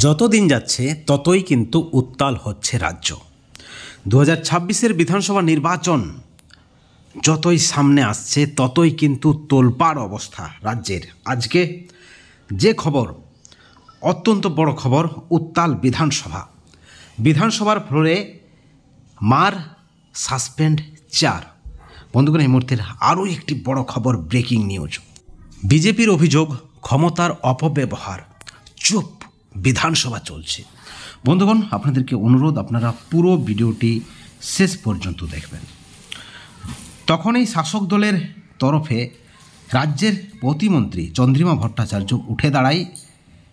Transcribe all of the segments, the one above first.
যত দিন যাচ্ছে ততই কিন্তু উত্তাল হচ্ছে রাজ্য। 2026-এর বিধানসভা নির্বাচন যতই সামনে আসছে ততই কিন্তু তোলপাড় অবস্থা রাজ্যের। আজকে যে খবর, অত্যন্ত বড় খবর, উত্তাল বিধানসভার ফ্লোরে মার সাসপেন্ড 4। বন্ধুগণ, এই মুহূর্তের আরও একটি বড় খবর, ব্রেকিং নিউজ। বিজেপির অভিযোগ ক্ষমতার অপব্যবহার, চুপ বিধানসভা চলছে। বন্ধুগণ, আপনাদেরকে অনুরোধ, আপনারা পুরো ভিডিওটি শেষ পর্যন্ত দেখবেন। তখনই শাসক দলের তরফে রাজ্যের প্রতিমন্ত্রী চন্দ্রিমা ভট্টাচার্য উঠে দাঁড়ায়।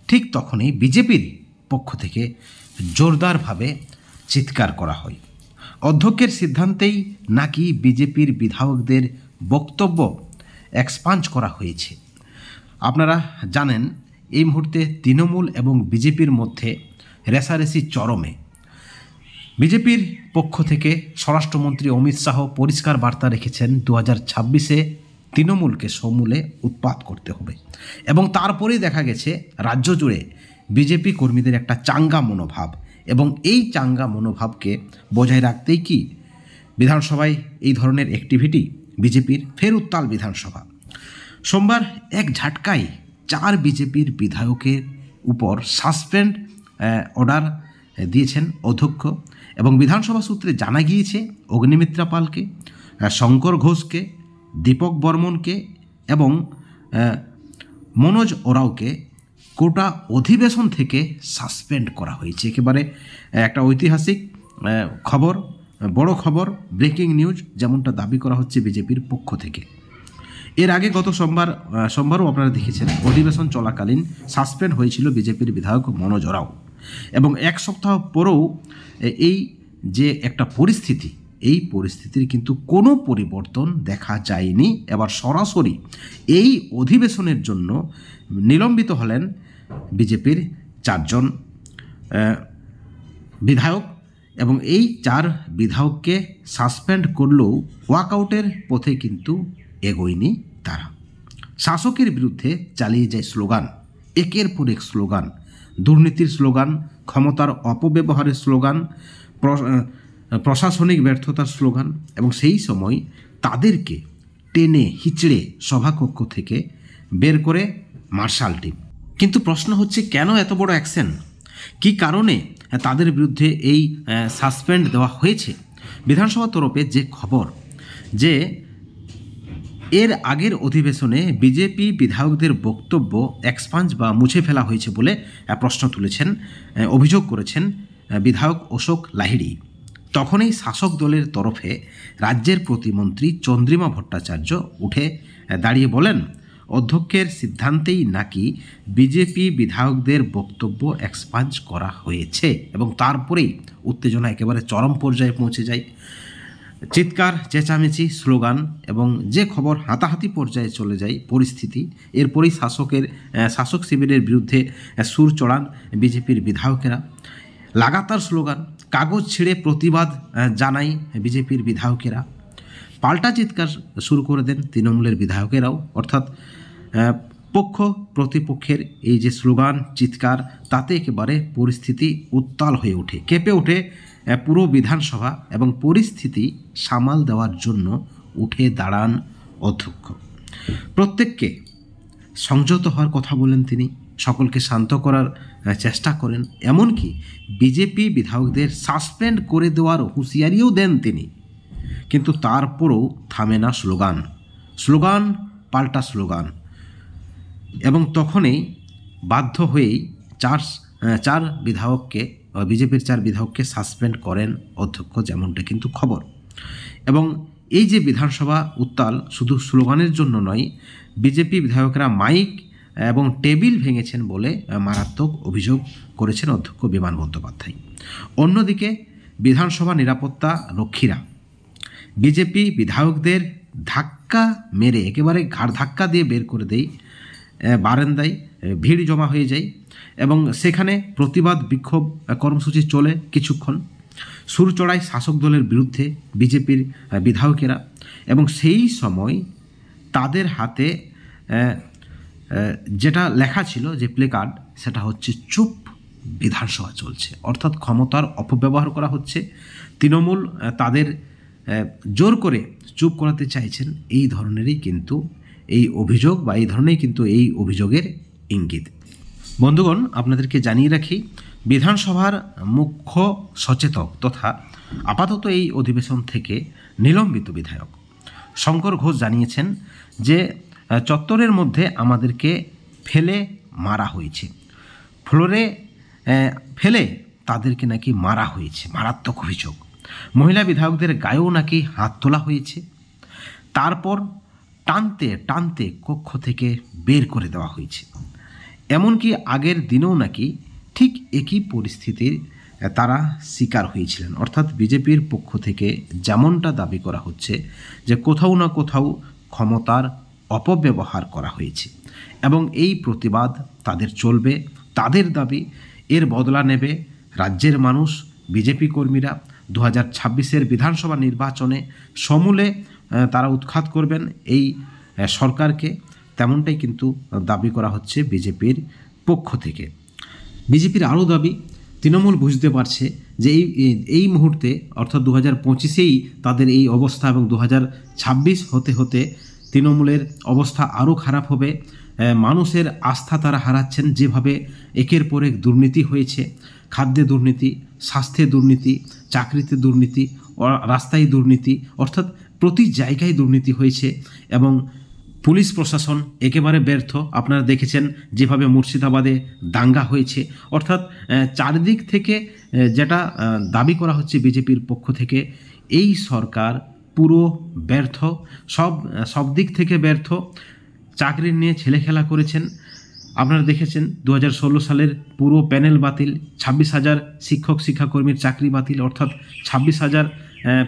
ঠিক তখনই বিজেপির পক্ষ থেকে জোরদারভাবে চিৎকার করা হয়। অধ্যক্ষের সিদ্ধান্তেই নাকি বিজেপির বিধায়কদের বক্তব্য এক্সপাঞ্জ করা হয়েছে। আপনারা জানেন, এই মুহূর্তে তৃণমূল এবং বিজেপির মধ্যে রেষারেষি চরমে। বিজেপির পক্ষ থেকে স্বরাষ্ট্রমন্ত্রী অমিত শাহ পরিষ্কার বার্তা রেখেছেন, 2026-এ তৃণমূলকে সমূলে উৎপাত করতে হবে। এবং তারপরেই দেখা গেছে রাজ্য জুড়ে বিজেপি কর্মীদের একটা চাঙ্গা মনোভাব, এবং এই চাঙ্গা মনোভাবকে বজায় রাখতেই কি বিধানসভায় এই ধরনের অ্যাক্টিভিটি। বিজেপির ফের উত্তাল বিধানসভা। সোমবার এক ঝাটকায় 4 বিজেপির বিধায়কের উপর সাসপেন্ড অর্ডার দিয়েছেন অধ্যক্ষ। এবং বিধানসভা সূত্রে জানা গিয়েছে, অগ্নিমিত্রা পালকে, শঙ্কর ঘোষকে, দীপক বর্মনকে এবং মনোজ ওরাওকে কোটা অধিবেশন থেকে সাসপেন্ড করা হয়েছে। একেবারে একটা ঐতিহাসিক খবর, বড় খবর, ব্রেকিং নিউজ, যেমনটা দাবি করা হচ্ছে বিজেপির পক্ষ থেকে। এর আগে গত সোমবারও আপনারা দেখেছেন, অধিবেশন চলাকালীন সাসপেন্ড হয়েছিল বিজেপির বিধায়ক মনোজ ওরাও। এবং এক সপ্তাহ পরেও এই যে একটা পরিস্থিতি, এই পরিস্থিতির কিন্তু কোনো পরিবর্তন দেখা যায়নি। এবার সরাসরি এই অধিবেশনের জন্য নিলম্বিত হলেন বিজেপির 4 জন বিধায়ক। এবং এই 4 বিধায়ককে সাসপেন্ড করলেও ওয়াকআউটের পথে কিন্তু এগোয়নি তারা। শাসকের বিরুদ্ধে চালিয়ে যায় স্লোগান, একের পর এক স্লোগান, দুর্নীতির স্লোগান, ক্ষমতার অপব্যবহারের স্লোগান, প্রশাসনিক ব্যর্থতার স্লোগান। এবং সেই সময় তাদেরকে টেনে হিচড়ে সভাকক্ষ থেকে বের করে মার্শাল টিম। কিন্তু প্রশ্ন হচ্ছে, কেন এত বড় অ্যাকশন? কী কারণে তাদের বিরুদ্ধে এই সাসপেন্ড দেওয়া হয়েছে? বিধানসভা তরফে যে খবর, যে এর আগের অধিবেশনে বিজেপি বিধায়কদের বক্তব্য এক্সপাঞ্জ বা মুছে ফেলা হয়েছে বলে প্রশ্ন তুলেছেন, অভিযোগ করেছেন বিধায়ক অশোক লাহিড়ী। তখনই শাসক দলের তরফে রাজ্যের প্রতিমন্ত্রী চন্দ্রিমা ভট্টাচার্য উঠে দাঁড়িয়ে বলেন, অধ্যক্ষের সিদ্ধান্তেই নাকি বিজেপি বিধায়কদের বক্তব্য এক্সপাঞ্জ করা হয়েছে। এবং তারপরেই উত্তেজনা একেবারে চরম পর্যায়ে পৌঁছে যায়। চিৎকার, চেঁচামেচি, স্লোগান এবং যে খবর, হাতাহাতি পর্যায়ে চলে যায় পরিস্থিতি। এরপরেই শাসক শিবিরের বিরুদ্ধে সুর চড়ান বিজেপির বিধায়কেরা। লাগাতার স্লোগান, কাগজ ছিঁড়ে প্রতিবাদ জানাই বিজেপির বিধায়কেরা। পাল্টা চিৎকার শুরু করে দেন তৃণমূলের বিধায়কেরাও। অর্থাৎ পক্ষ প্রতিপক্ষের এই যে স্লোগান, চিৎকার, তাতে একেবারে পরিস্থিতি উত্তাল হয়ে ওঠে, কেঁপে ওঠে পুরো বিধানসভা। এবং পরিস্থিতি সামাল দেওয়ার জন্য উঠে দাঁড়ান অধ্যক্ষ। প্রত্যেককে সংযত হওয়ার কথা বলেন তিনি, সকলকে শান্ত করার চেষ্টা করেন। এমনকি বিজেপি বিধায়কদের সাসপেন্ড করে দেওয়ার হুঁশিয়ারিও দেন তিনি। কিন্তু তারপরও থামে না স্লোগান, পাল্টা স্লোগান। এবং তখনই বাধ্য হয়েই চার বিধায়ককে, বিজেপির 4 বিধায়ককে সাসপেন্ড করেন অধ্যক্ষ, যেমনটা কিন্তু খবর। এবং এই যে বিধানসভা উত্তাল, শুধু স্লোগানের জন্য নয়, বিজেপি বিধায়করা মাইক এবং টেবিল ভেঙেছেন বলে মারাত্মক অভিযোগ করেছেন অধ্যক্ষ বিমান বন্দ্যোপাধ্যায়। অন্যদিকে বিধানসভা নিরাপত্তা রক্ষীরা বিজেপি বিধায়কদের ধাক্কা মেরে, একেবারে ঘাড় ধাক্কা দিয়ে বের করে দেয় বারান্দায়। ভিড় জমা হয়ে যায় এবং সেখানে প্রতিবাদ বিক্ষোভ কর্মসূচি চলে কিছুক্ষণ। সুর চড়ায় শাসক দলের বিরুদ্ধে বিজেপির বিধায়কেরা। এবং সেই সময় তাদের হাতে যেটা লেখা ছিল, যে প্লে কার্ড, সেটা হচ্ছে চুপ বিধানসভা চলছে, অর্থাৎ ক্ষমতার অপব্যবহার করা হচ্ছে। তৃণমূল তাদের জোর করে চুপ করাতে চাইছেন, এই ধরনেরই কিন্তু এই অভিযোগ বা এই ধরনেরই কিন্তু এই অভিযোগের ইঙ্গিত। বন্ধুগণ, আপনাদেরকে জানিয়ে রাখি, বিধানসভার মুখ্য সচেতক তথা আপাতত এই অধিবেশন থেকে নিলম্বিত বিধায়ক শঙ্কর ঘোষ জানিয়েছেন যে চত্বরের মধ্যে আমাদেরকে ফেলে মারা হয়েছে, ফ্লোরে ফেলে তাদেরকে নাকি মারা হয়েছে, মারাত্মক অভিযোগ। মহিলা বিধায়কদের গায়েও নাকি হাত তোলা হয়েছে, তারপর টানতে টানতে কক্ষ থেকে বের করে দেওয়া হয়েছে। এমনকি আগের দিনেও নাকি ঠিক একই পরিস্থিতির তারা শিকার হয়েছিলেন। অর্থাৎ বিজেপির পক্ষ থেকে যেমনটা দাবি করা হচ্ছে যে কোথাও না কোথাও ক্ষমতার অপব্যবহার করা হয়েছে এবং এই প্রতিবাদ তাদের চলবে, তাদের দাবি, এর বদলা নেবে রাজ্যের মানুষ। বিজেপি কর্মীরা 2026-এর বিধানসভা নির্বাচনে সমূলে তারা উৎখাত করবেন এই সরকারকে, তেমনটাই কিন্তু দাবি করা হচ্ছে বিজেপির পক্ষ থেকে। বিজেপির আরও দাবি, তৃণমূল বুঝতে পারছে যে এই মুহূর্তে অর্থাৎ 2025-এই তাদের এই অবস্থা এবং 2026 হতে হতে তৃণমূলের অবস্থা আরও খারাপ হবে। মানুষের আস্থা তারা হারাচ্ছেন, যেভাবে একের পর এক দুর্নীতি হয়েছে, খাদ্যে দুর্নীতি, স্বাস্থ্যে দুর্নীতি, চাকরিতে দুর্নীতি, রাস্তায় দুর্নীতি, অর্থাৎ প্রতি জায়গায় দুর্নীতি হয়েছে এবং পুলিশ প্রশাসন একেবারে ব্যর্থ। আপনারা দেখেছেন যেভাবে মুর্শিদাবাদে দাঙ্গা হয়েছে। অর্থাৎ চারদিক থেকে যেটা দাবি করা হচ্ছে বিজেপির পক্ষ থেকে, এই সরকার পুরো ব্যর্থ, সব দিক থেকে ব্যর্থ। চাকরি নিয়ে ছেলেখেলা করেছেন। আপনারা দেখেছেন 2016 সালের পুরো প্যানেল বাতিল, 26,000 শিক্ষক শিক্ষাকর্মীর চাকরি বাতিল, অর্থাৎ 26,000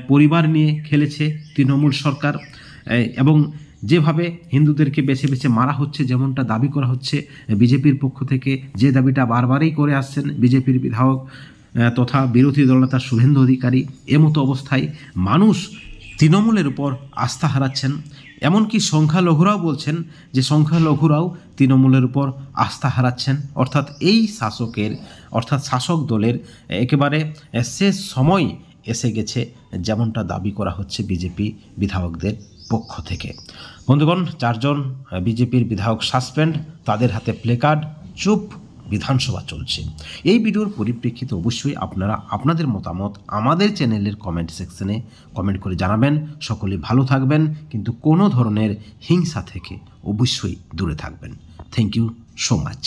পরিবার নিয়ে খেলেছে তৃণমূল সরকার। এবং যেভাবে হিন্দুদেরকে বেছে বেছে মারা হচ্ছে, যেমনটা দাবি করা হচ্ছে বিজেপির পক্ষ থেকে, যে দাবিটা বারবারই করে আসছেন বিজেপির বিধায়ক তথা বিরোধী দলনেতা শুভেন্দু অধিকারী, এমতো অবস্থায় মানুষ তৃণমূলের উপর আস্থা হারাচ্ছেন। এমনকি সংখ্যালঘুরাও বলছেন যে সংখ্যালঘুরাও তৃণমূলের উপর আস্থা হারাচ্ছেন। অর্থাৎ এই শাসক দলের একেবারে শেষ সময় এসে গেছে, যেমনটা দাবি করা হচ্ছে বিজেপি বিধায়কদের পক্ষ থেকে। বন্ধুগণ, 4 জন বিজেপির বিধায়ক সাসপেন্ড, তাদের হাতে প্লেকার্ড, চুপ বিধানসভা চলছে। এই ভিডিওর পরিপ্রেক্ষিতে অবশ্যই আপনারা আপনাদের মতামত আমাদের চ্যানেলের কমেন্ট সেকশনে কমেন্ট করে জানাবেন। সকলে ভালো থাকবেন, কিন্তু কোনো ধরনের হিংসা থেকে অবশ্যই দূরে থাকবেন। Thank you so much.